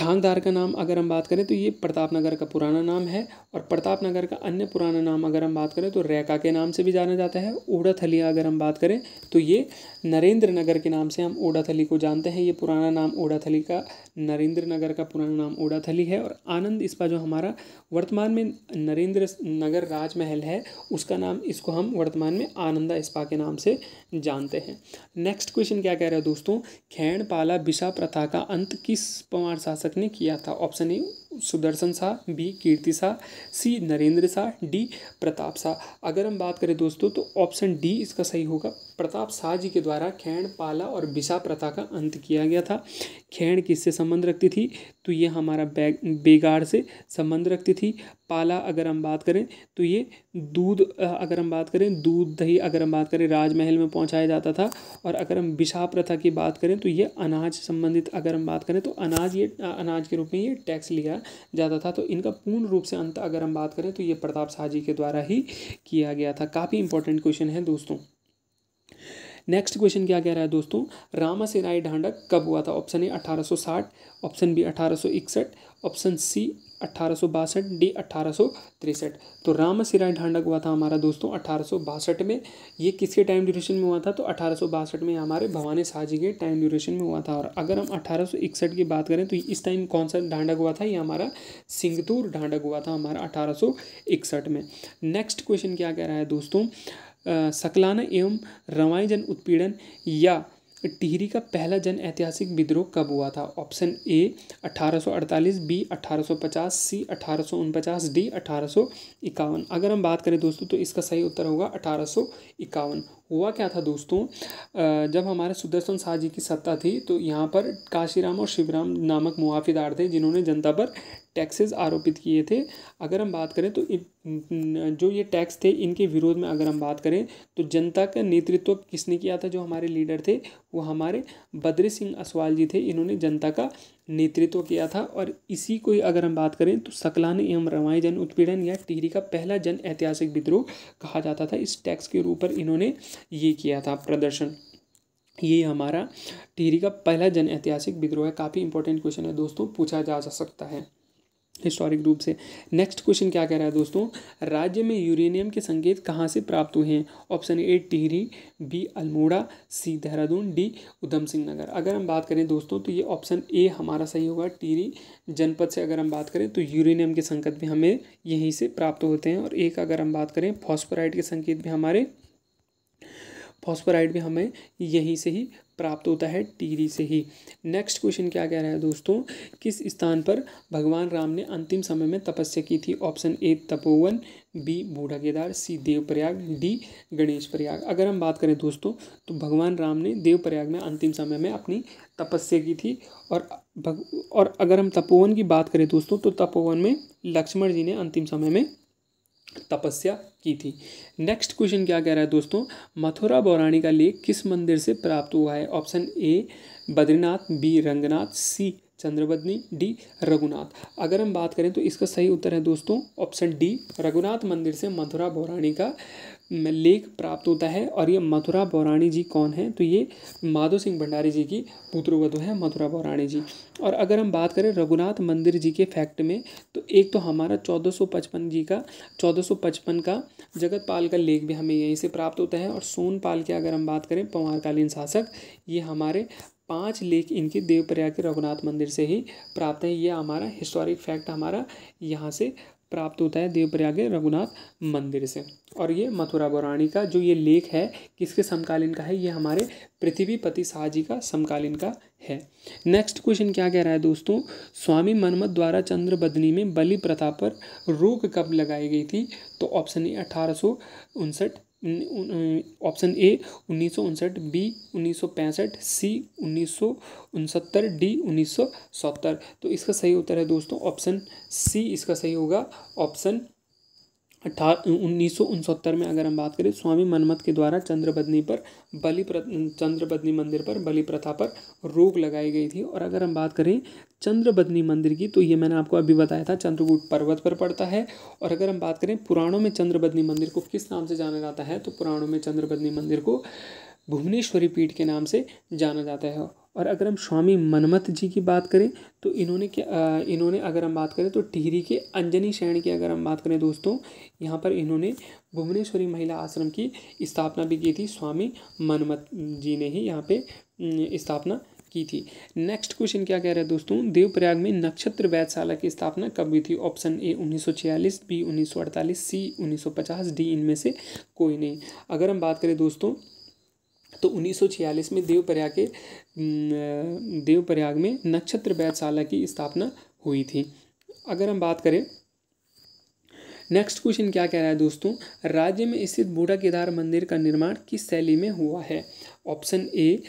ठांगधार का नाम अगर हम बात करें तो ये प्रतापनगर का पुराना नाम है, और प्रतापनगर का अन्य पुराना नाम अगर हम बात करें तो रैका के नाम से भी जाना जाता है। ओडाथली अगर हम बात करें तो ये नरेंद्र नगर के नाम से हम ओडाथली को जानते हैं। ये पुराना नाम ओडाथली का, नरेंद्र नगर का पुराना नाम ओडाथली है। और आनंद स्पा जो हमारा वर्तमान में नरेंद्र नगर राजमहल है, उसका नाम, इसको हम वर्तमान में आनंदा स्पा के नाम से जानते हैं। नेक्स्ट क्वेश्चन क्या कह रहा है दोस्तों, खैण पाला बिशा प्रथा का अंत किस पंवार शासक ने किया था? Option A Sudarshan Shah, B Kirti Shah, C Narendra Shah, D Pratap Shah. अगर हम बात करें दोस्तों तो ऑप्शन डी इसका सही होगा। प्रताप शाह जी के द्वारा खैण पाला और बिशा प्रथा का अंत किया गया था। खैण किससे संबंध रखती थी? तो ये हमारा बेगार से संबंध रखती थी। पाला अगर हम बात करें तो ये दूध, अगर हम बात करें दूध दही अगर हम बात करें राजमहल में पहुंचाया जाता था। और अगर हम बिशा प्रथा की बात करें तो ये अनाज संबंधित अगर हम बात करें तो अनाज के रूप में ये टैक्स लिया जाता था। तो इनका पूर्ण रूप से अंत अगर हम बात करें तो ये प्रताप शाह जी के द्वारा ही किया गया था। काफ़ी इंपॉर्टेंट क्वेश्चन है दोस्तों। नेक्स्ट क्वेश्चन क्या कह रहा है दोस्तों, रामासिराय ढांढक कब हुआ था? Option A 1860, option B 1861, option C 1862, D 1863। तो रामासिराय ढांढक हुआ था हमारा दोस्तों 1862 में। ये किसके टाइम ड्यूरेशन में हुआ था? तो 1862 में हमारे भवानी शाह जी के टाइम ड्यूरेशन में हुआ था। और अगर हम 1861 की बात करें तो इस टाइम कौन सा ढांढक हुआ था? ये हमारा सिंगतूर ढांढक हुआ था हमारा 1861 में। नेक्स्ट क्वेश्चन क्या कह रहा है दोस्तों, सकलाना एवं रवाई जन उत्पीड़न या टिहरी का पहला जन ऐतिहासिक विद्रोह कब हुआ था? Option A 1848, B 1850, C 1849, D 1851। अगर हम बात करें दोस्तों तो इसका सही उत्तर होगा 1851। हुआ क्या था दोस्तों, जब हमारे सुदर्शन शाह जी की सत्ता थी तो यहाँ पर काशीराम और शिवराम नामक मुआफिदार थे जिन्होंने जनता पर टैक्सेस आरोपित किए थे। अगर हम बात करें तो जो ये टैक्स थे इनके विरोध में अगर हम बात करें तो जनता का नेतृत्व किसने किया था? जो हमारे लीडर थे वो हमारे बद्री सिंह असवाल जी थे। इन्होंने जनता का नेतृत्व किया था। और इसी को अगर हम बात करें तो सकलान एवं रवाई जन उत्पीड़न या टिहरी का पहला जन ऐतिहासिक विद्रोह कहा जाता था। इस टैक्स के ऊपर इन्होंने ये किया था प्रदर्शन। ये हमारा टिहरी का पहला जन ऐतिहासिक विद्रोह है। काफ़ी इंपॉर्टेंट क्वेश्चन है दोस्तों, पूछा जा सकता है हिस्टोरिक रूप से। नेक्स्ट क्वेश्चन क्या कह रहा है दोस्तों, राज्य में यूरेनियम के संकेत कहाँ से प्राप्त हुए हैं? Option A Tehri, B Almora, C Dehradun, D Udham Singh Nagar. अगर हम बात करें दोस्तों तो ये ऑप्शन ए हमारा सही होगा। टिहरी जनपद से अगर हम बात करें तो यूरेनियम के संकेत भी हमें यहीं से प्राप्त होते हैं। और एक अगर हम बात करें फॉस्फोराइड के संकेत भी हमें यहीं से ही प्राप्त होता है, टिहरी से ही। नेक्स्ट क्वेश्चन क्या कह रहा है दोस्तों, किस स्थान पर भगवान राम ने अंतिम समय में तपस्या की थी? ऑप्शन ए तपोवन, बी बूढ़ा केदार, सी देवप्रयाग, डी गणेश प्रयाग। अगर हम बात करें दोस्तों तो भगवान राम ने देवप्रयाग में अंतिम समय में अपनी तपस्या की थी। और अगर हम तपोवन की बात करें दोस्तों तो तपोवन में लक्ष्मण जी ने अंतिम समय में तपस्या की थी। नेक्स्ट क्वेश्चन क्या कह रहा है दोस्तों, मथुरा बौराणी का लेख किस मंदिर से प्राप्त हुआ है? Option A Badrinath, B Ranganath, C Chandrabadni, D Raghunath. अगर हम बात करें तो इसका सही उत्तर है दोस्तों ऑप्शन डी, रघुनाथ मंदिर से मथुरा बौराणी का लेख प्राप्त होता है। और ये मथुरा बौराणी जी कौन है? तो ये माधो सिंह भंडारी जी की पुत्रवधू है मथुरा बौराणी जी। और अगर हम बात करें रघुनाथ मंदिर जी के फैक्ट में तो एक तो हमारा 1455 का जगतपाल का लेख भी हमें यहीं से प्राप्त होता है। और सोनपाल के अगर हम बात करें पंवारकालीन शासक, ये हमारे 5 लेख इनके देवप्रयाग के रघुनाथ मंदिर से ही प्राप्त है। ये हमारा हिस्टोरिक फैक्ट हमारा यहाँ से प्राप्त होता है देवप्रयाग के रघुनाथ मंदिर से। और ये मथुरा बौराणी का जो ये लेख है किसके समकालीन का है? ये हमारे पृथ्वीपति शाह जी का समकालीन का है। नेक्स्ट क्वेश्चन क्या कह रहा है दोस्तों, स्वामी मनमत द्वारा चंद्रबदनी में बलि प्रथा पर रोक कब लगाई गई थी? तो option A 1859, option A 1959, B 1965, C 1969, D 1970। तो इसका सही उत्तर है दोस्तों ऑप्शन सी, इसका सही होगा ऑप्शन 1969 में अगर हम बात करें स्वामी मनमत के द्वारा चंद्रबदनी मंदिर पर बलि प्रथा पर रोक लगाई गई थी। और अगर हम बात करें चंद्रबदनी मंदिर की तो ये मैंने आपको अभी बताया था चंद्रकूट पर्वत पर पड़ता है। और अगर हम बात करें पुराणों में चंद्रबदनी मंदिर को किस नाम से जाना जाता है? तो पुराणों में चंद्रबदनी मंदिर को भुवनेश्वरी पीठ के नाम से जाना जाता है। और अगर हम स्वामी मनमथ जी की बात करें तो इन्होंने अगर हम बात करें तो टिहरी के अंजनी शरण की अगर हम बात करें दोस्तों, यहाँ पर इन्होंने भुवनेश्वरी महिला आश्रम की स्थापना भी की थी। स्वामी मनमथ जी ने ही यहाँ पे स्थापना की थी। नेक्स्ट क्वेश्चन क्या कह रहा है दोस्तों, देवप्रयाग में नक्षत्र वैधशाला की स्थापना कब हुई थी? Option A 1946, B 1948, C 1950, D इनमें से कोई नहीं। अगर हम बात करें दोस्तों तो 1946 में देवप्रयाग में नक्षत्र वैधशाला की स्थापना हुई थी। अगर हम बात करें नेक्स्ट क्वेश्चन क्या कह रहा है दोस्तों, राज्य में स्थित बूढ़ा केदार मंदिर का निर्माण किस शैली में हुआ है? ऑप्शन ए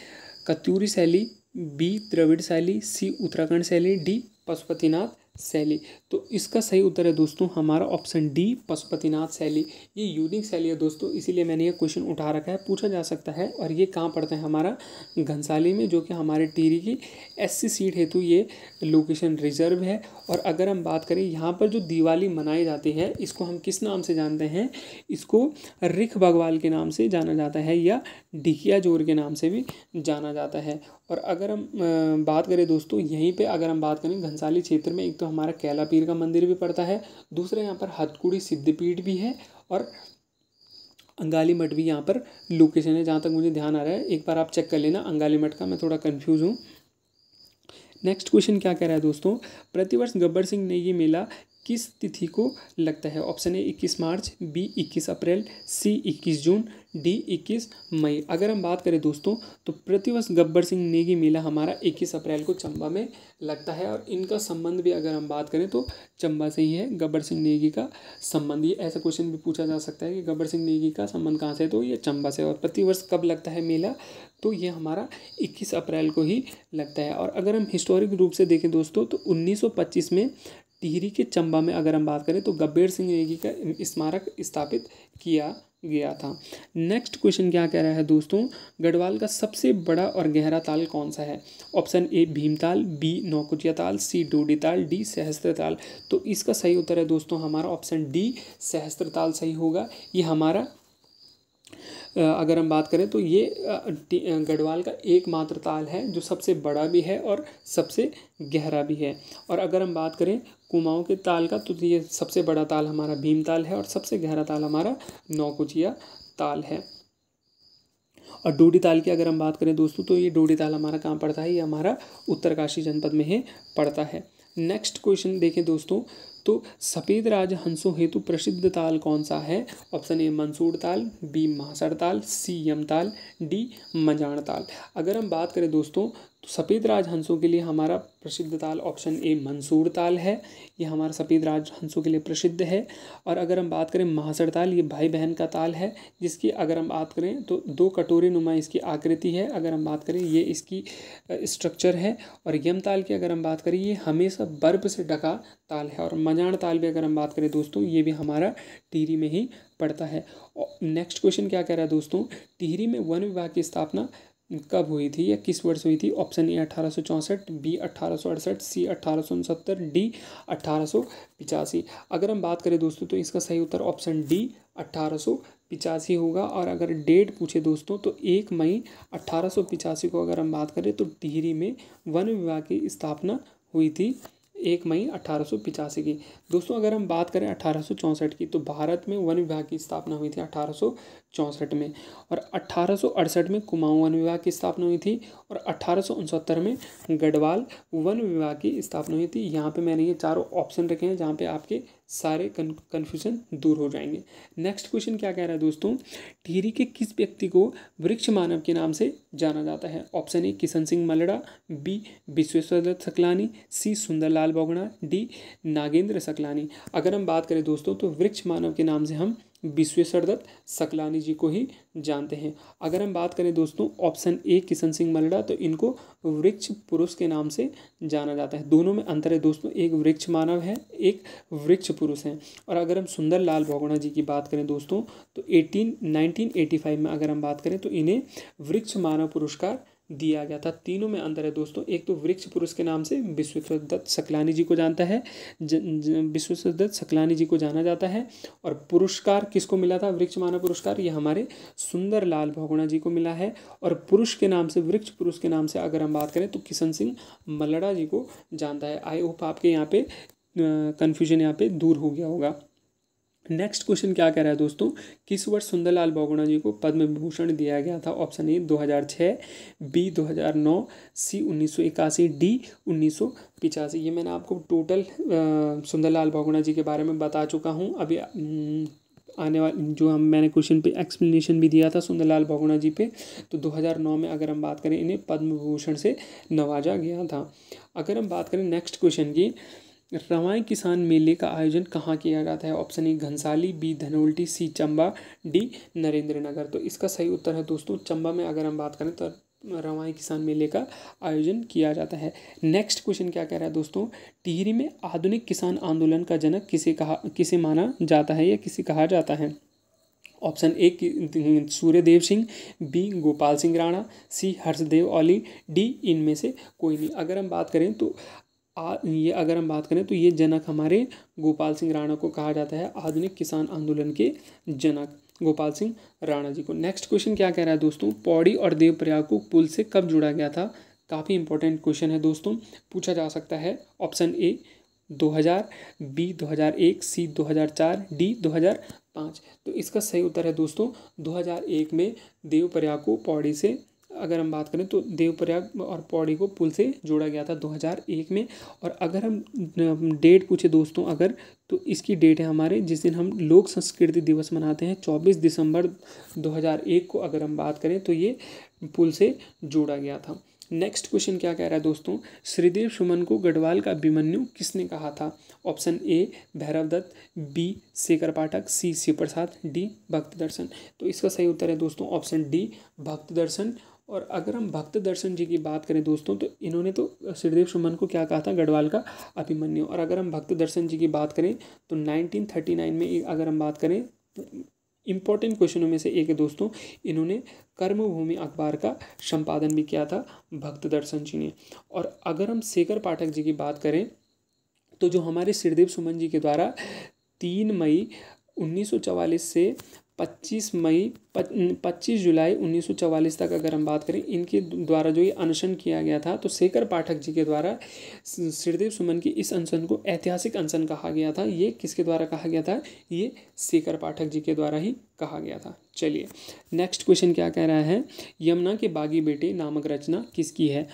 कत्यूरी शैली, बी द्रविड़ शैली, सी उत्तराखंड शैली, डी पशुपतिनाथ शैली। तो इसका सही उत्तर है दोस्तों हमारा ऑप्शन डी पशुपतिनाथ शैली। ये यूनिक शैली है दोस्तों, इसीलिए मैंने ये क्वेश्चन उठा रखा है, पूछा जा सकता है। और ये कहाँ पड़ता है? हमारा घनसाली में, जो कि हमारे टिहरी की एससी सीट हेतु ये लोकेशन रिजर्व है। और अगर हम बात करें यहाँ पर जो दिवाली मनाई जाती है, इसको हम किस नाम से जानते हैं? इसको रिख बगवाल के नाम से जाना जाता है या ढिकिया जोर के नाम से भी जाना जाता है। और अगर हम बात करें दोस्तों, यहीं पे अगर हम बात करें घनसाली क्षेत्र में, एक तो हमारा कैला पीर का मंदिर भी पड़ता है, दूसरा यहाँ पर हथकुड़ी सिद्धपीठ भी है और अंगाली मठ भी यहाँ पर लोकेशन है, जहाँ तक मुझे ध्यान आ रहा है। एक बार आप चेक कर लेना अंगाली मठ का, मैं थोड़ा कन्फ्यूज़ हूँ। नेक्स्ट क्वेश्चन क्या कह रहा है दोस्तों, प्रतिवर्ष गब्बर सिंह नेगी मेला किस तिथि को लगता है? Option A 21 March, B 21 April, C 21 June, D 21 मई। अगर हम बात करें दोस्तों तो प्रतिवर्ष गब्बर सिंह नेगी मेला हमारा 21 अप्रैल को चंबा में लगता है। और इनका संबंध भी अगर हम बात करें तो चंबा से ही है, गब्बर सिंह नेगी का संबंध। ये ऐसा क्वेश्चन भी पूछा जा सकता है कि गब्बर सिंह नेगी का संबंध कहाँ से है, तो ये चंबा से। और प्रतिवर्ष कब लगता है मेला? तो ये हमारा 21 अप्रैल को ही लगता है। और अगर हम हिस्टोरिक रूप से देखें दोस्तों तो 1925 में टिहरी के चंबा में अगर हम बात करें तो गब्बर सिंह नेगी का स्मारक स्थापित किया गया था। नेक्स्ट क्वेश्चन क्या कह रहा है दोस्तों, गढ़वाल का सबसे बड़ा और गहरा ताल कौन सा है? Option A Bhimtal, B Naukuchiya Tal, C डोडी ताल, डी सहस्त्र ताल। तो इसका सही उत्तर है दोस्तों हमारा ऑप्शन डी सहस्त्र ताल सही होगा। ये हमारा अगर हम बात करें तो ये गढ़वाल का एकमात्र ताल है जो सबसे बड़ा भी है और सबसे गहरा भी है। और अगर हम बात करें कुमाऊं के ताल का तो ये सबसे बड़ा ताल हमारा भीमताल है और सबसे गहरा ताल हमारा नौकुचिया ताल है। और डोडी ताल की अगर हम बात करें दोस्तों तो ये डोडी ताल हमारा कहाँ पड़ता है? ये हमारा उत्तरकाशी जनपद में ही पड़ता है। नेक्स्ट क्वेश्चन देखें दोस्तों, तो सफ़ेद राजहंसों हेतु प्रसिद्ध ताल कौन सा है? ऑप्शन ए मंसूर ताल, बी महासर ताल, सी यम ताल, डी मजाण ताल। अगर हम बात करें दोस्तों तो सफ़ेद राजहंसों के लिए हमारा प्रसिद्ध ताल ऑप्शन ए मंसूर ताल है, ये हमारा सफ़ेद राजहंसों के लिए प्रसिद्ध है। और अगर हम बात करें महासर ताल, ये भाई बहन का ताल है, जिसकी अगर हम बात करें तो दो कटोरे नुमा इसकी आकृति है। अगर हम बात करें ये इसकी स्ट्रक्चर है। और यम ताल की अगर हम बात करें ये हमेशा बर्फ से ढका ताल है। और मजाण ताल भी अगर हम बात करें दोस्तों ये भी हमारा टिहरी में ही पड़ता है। नेक्स्ट क्वेश्चन क्या कह रहा है दोस्तों, टिहरी में वन विभाग की स्थापना कब हुई थी या किस वर्ष हुई थी? Option A 1864, B 1868, C 1869, D 1885। अगर हम बात करें दोस्तों तो इसका सही उत्तर ऑप्शन डी 1885 होगा। और अगर डेट पूछे दोस्तों तो 1 मई 1885 को अगर हम बात करें तो टिहरी में वन विभाग की स्थापना हुई थी 1 मई 1885 की। दोस्तों अगर हम बात करें 1864 की तो भारत में वन विभाग की स्थापना हुई थी 1864 में। और 1868 में कुमाऊं वन विभाग की स्थापना हुई थी। और 1869 में गढ़वाल वन विभाग की स्थापना हुई थी। यहाँ पे मैंने ये चारों ऑप्शन रखे हैं जहाँ पे आपके सारे कन्फ्यूजन दूर हो जाएंगे। नेक्स्ट क्वेश्चन क्या कह रहा है दोस्तों, टिहरी के किस व्यक्ति को वृक्ष मानव के नाम से जाना जाता है? Option A Kishan Singh Malda, B Vishweshwar Dutt Saklani, C Sunderlal Bogra, D Nagendra Saklani. अगर हम बात करें दोस्तों तो वृक्ष मानव के नाम से हम विश्वेश्वर दत्त सकलानी जी को ही जानते हैं। अगर हम बात करें दोस्तों ऑप्शन ए किशन सिंह मलड़ा तो इनको वृक्ष पुरुष के नाम से जाना जाता है। दोनों में अंतर है दोस्तों, एक वृक्ष मानव है, एक वृक्ष पुरुष है। और अगर हम सुंदरलाल बोगड़ा जी की बात करें दोस्तों तो 1985 में अगर हम बात करें तो इन्हें वृक्ष मानव पुरस्कार दिया गया था। तीनों में अंतर है दोस्तों। एक तो वृक्ष पुरुष के नाम से विश्वदत्त सकलानी जी को जानता है, विश्वदत्त सकलानी जी को जाना जाता है। और पुरस्कार किसको मिला था, वृक्ष मानव पुरस्कार, ये हमारे सुंदरलाल बहुगुणा जी को मिला है। और पुरुष के नाम से, वृक्ष पुरुष के नाम से अगर हम बात करें तो किशन सिंह मलड़ा जी को जानता है। आई होप आपके यहाँ पे कन्फ्यूजन यहाँ पे दूर हो गया होगा। नेक्स्ट क्वेश्चन क्या कह रहा है दोस्तों, किस वर्ष सुंदरलाल बहुगुणा जी को पद्म विभूषण दिया गया था? Option A 2006, B 2009, C 1981, D 1985। ये मैंने आपको टोटल सुंदरलाल बहुगुणा जी के बारे में बता चुका हूँ। अभी आने वाले जो मैंने क्वेश्चन पे एक्सप्लेनेशन भी दिया था सुंदरलाल बहुगुणा जी पे, तो 2009 में अगर हम बात करें इन्हें पद्म विभूषण से नवाजा गया था। अगर हम बात करें नेक्स्ट क्वेश्चन की, रवाई किसान मेले का आयोजन कहाँ किया जाता है? Option A Ghansali, B Dhanolti, C Chamba, D Narendra Nagar. तो इसका सही उत्तर है दोस्तों चंबा में अगर हम बात करें तो रवाई किसान मेले का आयोजन किया जाता है। नेक्स्ट क्वेश्चन क्या कह रहा है दोस्तों, टिहरी में आधुनिक किसान आंदोलन का जनक किसे माना जाता है या किसे कहा जाता है? Option A Suryadev Singh, B Gopal Singh Rana, C Harshdev Auli, D इनमें से कोई नहीं। अगर हम बात करें तो ये जनक हमारे गोपाल सिंह राणा को कहा जाता है, आधुनिक किसान आंदोलन के जनक गोपाल सिंह राणा जी को। नेक्स्ट क्वेश्चन क्या कह रहा है दोस्तों, पौड़ी और देवप्रयाग को पुल से कब जोड़ा गया था? काफ़ी इंपॉर्टेंट क्वेश्चन है दोस्तों, पूछा जा सकता है। Option A 2000, B 2001, C 2004, D 2005। तो इसका सही उत्तर है दोस्तों 2001 में देवप्रयाग को पौड़ी से, अगर हम बात करें तो देवप्रयाग और पौड़ी को पुल से जोड़ा गया था 2001 में। और अगर हम डेट पूछे दोस्तों अगर, तो इसकी डेट है हमारे जिस दिन हम लोक संस्कृति दिवस मनाते हैं 24 दिसंबर 2001 को अगर हम बात करें तो ये पुल से जोड़ा गया था। नेक्स्ट क्वेश्चन क्या कह रहा है दोस्तों, श्रीदेव सुमन को गढ़वाल का अभिमन्यु किसने कहा था? Option A Bhairav Dutt, B Shekhar Pathak, C Shiv Prasad, D Bhakt Darshan. तो इसका सही उत्तर है दोस्तों ऑप्शन डी भक्त दर्शन। और अगर हम भक्त दर्शन जी की बात करें दोस्तों तो इन्होंने तो श्रीदेव सुमन को क्या कहा था, गढ़वाल का अभिमन्यु। और अगर हम भक्त दर्शन जी की बात करें तो 1939 में अगर हम बात करें इंपॉर्टेंट क्वेश्चनों में से एक है दोस्तों, इन्होंने कर्मभूमि अखबार का संपादन भी किया था भक्त दर्शन जी ने। और अगर हम शेखर पाठक जी की बात करें तो जो हमारे श्रीदेव सुमन जी के द्वारा 3 मई 1944 से 25 जुलाई 1944 तक अगर हम बात करें इनके द्वारा जो ये अनशन किया गया था, तो शेखर पाठक जी के द्वारा श्रीदेव सुमन की इस अनशन को ऐतिहासिक अनशन कहा गया था। ये किसके द्वारा कहा गया था? ये शेखर पाठक जी के द्वारा ही कहा गया था। चलिए नेक्स्ट क्वेश्चन क्या कह रहा है, यमुना के बागी बेटे नामक रचना किसकी है?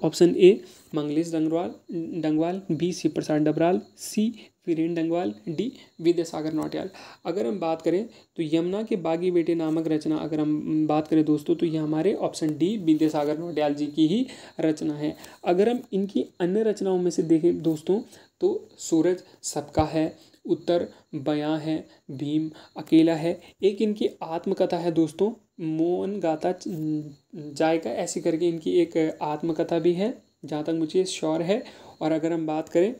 Option A Manglesh Dangwal, B Shiv Prasad Dabral, C Viren Dangwal, D Vidyasagar Nautiyal. अगर हम बात करें तो यमुना के बागी बेटे नामक रचना अगर हम बात करें दोस्तों तो ये हमारे ऑप्शन डी विद्यासागर नौटियाल जी की ही रचना है। अगर हम इनकी अन्य रचनाओं में से देखें दोस्तों तो सूरज सबका है, उत्तर बयां है, भीम अकेला है, एक इनकी आत्मकथा है दोस्तों मोहन गाता जायका, ऐसी करके इनकी एक आत्मकथा भी है जहाँ तक मुझे श्योर है। और अगर हम बात करें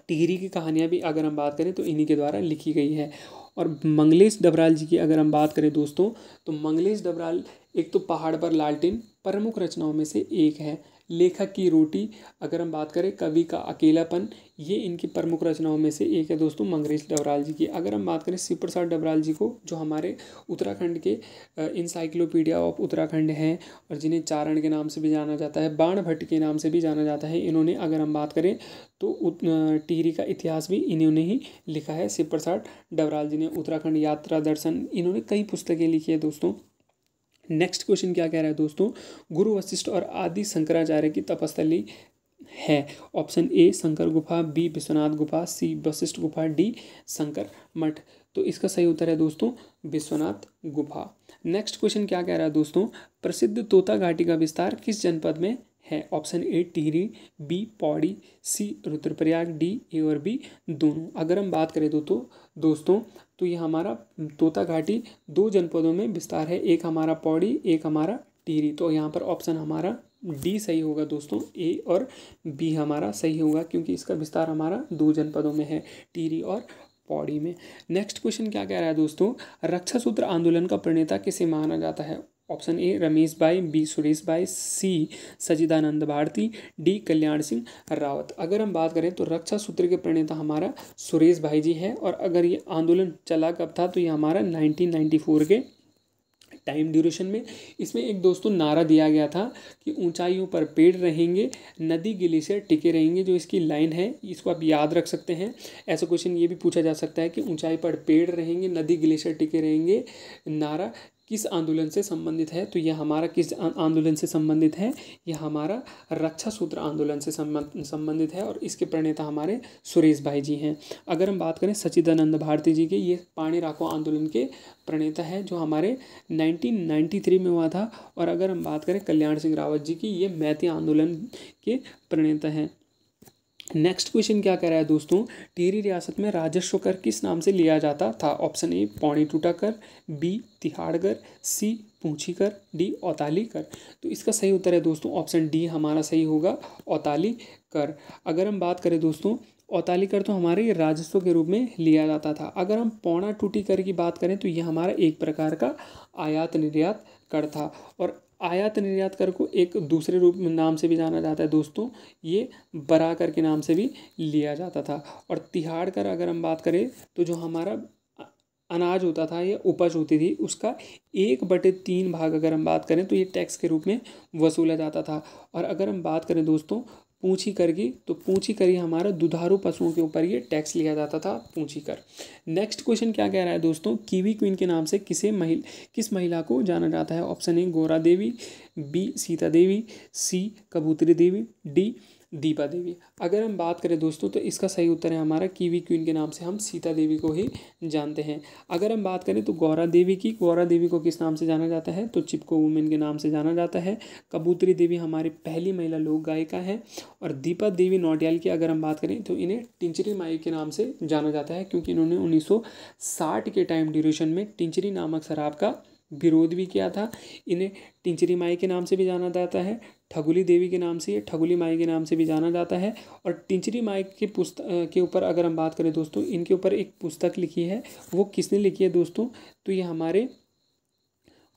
टिहरी की कहानियाँ भी अगर हम बात करें तो इन्हीं के द्वारा लिखी गई है। और मंगलेश डबराल जी की अगर हम बात करें दोस्तों तो मंगलेश डबराल एक तो पहाड़ पर लालटेन प्रमुख रचनाओं में से एक है, लेखक की रोटी अगर हम बात करें कवि का अकेलापन, ये इनकी प्रमुख रचनाओं में से एक है दोस्तों मंगलेश डबराल जी की। अगर हम बात करें शिव प्रसाद डबराल जी को, जो हमारे उत्तराखंड के इंसाइक्लोपीडिया ऑफ उत्तराखंड हैं और जिन्हें चारण के नाम से भी जाना जाता है, बाण भट्ट के नाम से भी जाना जाता है, इन्होंने अगर हम बात करें तो टिहरी का इतिहास भी इन्होंने ही लिखा है। शिव प्रसाद डबराल जी ने उत्तराखंड यात्रा दर्शन, इन्होंने कई पुस्तकें लिखी है दोस्तों। नेक्स्ट क्वेश्चन क्या कह रहा है दोस्तों, गुरु वशिष्ठ और आदि शंकराचार्य की तपस्थली है? ऑप्शन ए शंकर गुफा, बी विश्वनाथ गुफा, सी वशिष्ठ गुफा, डी शंकर मठ। तो इसका सही उत्तर है दोस्तों विश्वनाथ गुफा। नेक्स्ट क्वेश्चन क्या कह रहा है दोस्तों, प्रसिद्ध तोता घाटी का विस्तार किस जनपद में है? Option A Tehri, B Pauri, C Rudraprayag, D A और बी दोनों। अगर हम बात करें दोस्तों तो ये हमारा तोता घाटी 2 जनपदों में विस्तार है, एक हमारा पौड़ी, एक हमारा टिहरी। तो यहाँ पर ऑप्शन हमारा डी सही होगा दोस्तों, ए और बी हमारा सही होगा क्योंकि इसका विस्तार हमारा 2 जनपदों में है, टिहरी और पौड़ी में। नेक्स्ट क्वेश्चन क्या कह रहा है दोस्तों, रक्षा सूत्र आंदोलन का प्रणेता किसे माना जाता है? ऑप्शन ए रमेश भाई, बी सुरेश भाई, सी सच्चिदानंद भारती, डी कल्याण सिंह रावत। अगर हम बात करें तो रक्षा सूत्र के प्रणेता हमारा सुरेश भाई जी है। और अगर ये आंदोलन चला कब था तो ये हमारा 1994 के टाइम ड्यूरेशन में। इसमें एक दोस्तों नारा दिया गया था कि ऊंचाइयों पर पेड़ रहेंगे, नदी ग्लेशियर टिके रहेंगे। जो इसकी लाइन है इसको आप याद रख सकते हैं। ऐसा क्वेश्चन ये भी पूछा जा सकता है कि ऊंचाई पर पेड़ रहेंगे, नदी ग्लेशियर टिके रहेंगे, नारा किस आंदोलन से संबंधित है। तो यह हमारा किस आंदोलन से संबंधित है, यह हमारा रक्षा सूत्र आंदोलन से संबंधित है। और इसके प्रणेता हमारे सुरेश भाई जी हैं। अगर हम बात करें सच्चिदानंद भारती जी के, ये पानी राखो आंदोलन के प्रणेता है जो हमारे 1993 में हुआ था। और अगर हम बात करें कल्याण सिंह रावत जी की, ये मैती आंदोलन के प्रणेता हैं। नेक्स्ट क्वेश्चन क्या कह रहा है दोस्तों, टिहरी रियासत में राजस्व कर किस नाम से लिया जाता था। ऑप्शन ए पौनी टूटा कर, बी तिहाड़ कर, सी पूंछी कर, डी औताली कर। तो इसका सही उत्तर है दोस्तों ऑप्शन डी हमारा सही होगा, औताली कर। अगर हम बात करें दोस्तों औताली कर तो हमारे राजस्व के रूप में लिया जाता था। अगर हम पौना टूटी कर की बात करें तो यह हमारा एक प्रकार का आयात निर्यात कर था। और आयात निर्यात कर को एक दूसरे रूप में नाम से भी जाना जाता है दोस्तों, ये बरा कर के नाम से भी लिया जाता था। और तिहाड़ कर अगर हम बात करें तो जो हमारा अनाज होता था या उपज होती थी उसका 1/3 भाग अगर हम बात करें तो ये टैक्स के रूप में वसूला जाता था। और अगर हम बात करें दोस्तों पूंछी कर की, तो पूंछी कर ही हमारा दुधारू पशुओं के ऊपर ये टैक्स लिया जाता था, पूंछी कर। नेक्स्ट क्वेश्चन क्या कह रहा है दोस्तों, कीवी क्वीन के नाम से किस महिला को जाना जाता है। ऑप्शन ए गोरा देवी, बी सीता देवी, सी कबूतरी देवी, डी दीपा देवी। अगर हम बात करें दोस्तों तो इसका सही उत्तर है हमारा कीवी क्वीन के नाम से हम सीता देवी को ही जानते हैं। अगर हम बात करें तो गौरा देवी को किस नाम से जाना जाता है, तो चिपको वुमेन के नाम से जाना जाता है। कबूतरी देवी हमारी पहली महिला लोक गायिका है। और दीपा देवी नौटियाल की अगर हम बात करें तो इन्हें टिंचरी माई के नाम से जाना जाता है, क्योंकि इन्होंने 1960 के टाइम ड्यूरेशन में टिंचरी नामक शराब का विरोध भी किया था। इन्हें टिंचरी माई के नाम से भी जाना जाता है, ठगुली देवी के नाम से, या ठगुली माई के नाम से भी जाना जाता है। और टिंचरी माई की पुस्तक के ऊपर अगर हम बात करें दोस्तों, इनके ऊपर एक पुस्तक लिखी है, वो किसने लिखी है दोस्तों, तो ये हमारे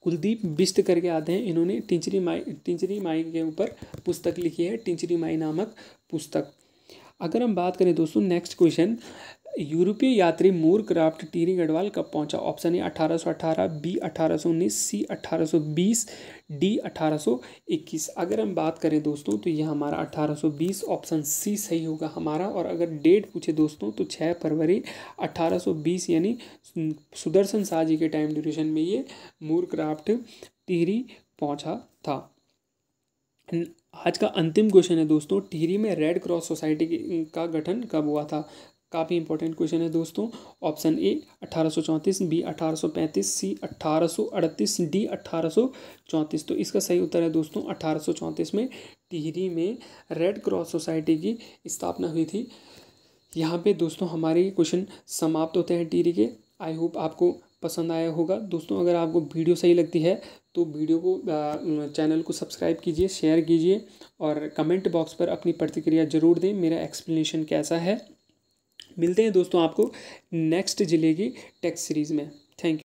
कुलदीप बिष्ट करके आते हैं। इन्होंने टिंचरी माई के ऊपर पुस्तक लिखी है, टिंचरी माई नामक पुस्तक। अगर हम बात करें दोस्तों नेक्स्ट क्वेश्चन, यूरोपीय यात्री मूर क्राफ्ट टिहरी गढ़वाल कब पहुंचा। Option A 1818, B 1819, C 1820, D 1821। अगर हम बात करें दोस्तों तो यह हमारा 1820 ऑप्शन सी सही होगा हमारा। और अगर डेट पूछे दोस्तों तो 6 फरवरी 1820 यानी सुदर्शन शाह जी के टाइम ड्यूरेशन में ये मूर क्राफ्ट टिहरी पहुंचा था। आज का अंतिम क्वेश्चन है दोस्तों, टिहरी में रेड क्रॉस सोसाइटी का गठन कब हुआ था। काफ़ी इंपॉर्टेंट क्वेश्चन है दोस्तों। Option A 1834, B 1835, C 1838, D 1834। तो इसका सही उत्तर है दोस्तों 1834 में टिहरी में रेड क्रॉस सोसाइटी की स्थापना हुई थी। यहाँ पे दोस्तों हमारे क्वेश्चन समाप्त होते हैं टिहरी के। आई होप आपको पसंद आया होगा दोस्तों। अगर आपको वीडियो सही लगती है तो वीडियो को चैनल को सब्सक्राइब कीजिए, शेयर कीजिए और कमेंट बॉक्स पर अपनी प्रतिक्रिया ज़रूर दें, मेरा एक्सप्लेनेशन कैसा है। मिलते हैं दोस्तों आपको नेक्स्ट जिले की टेक्स्ट सीरीज़ में। Thank you.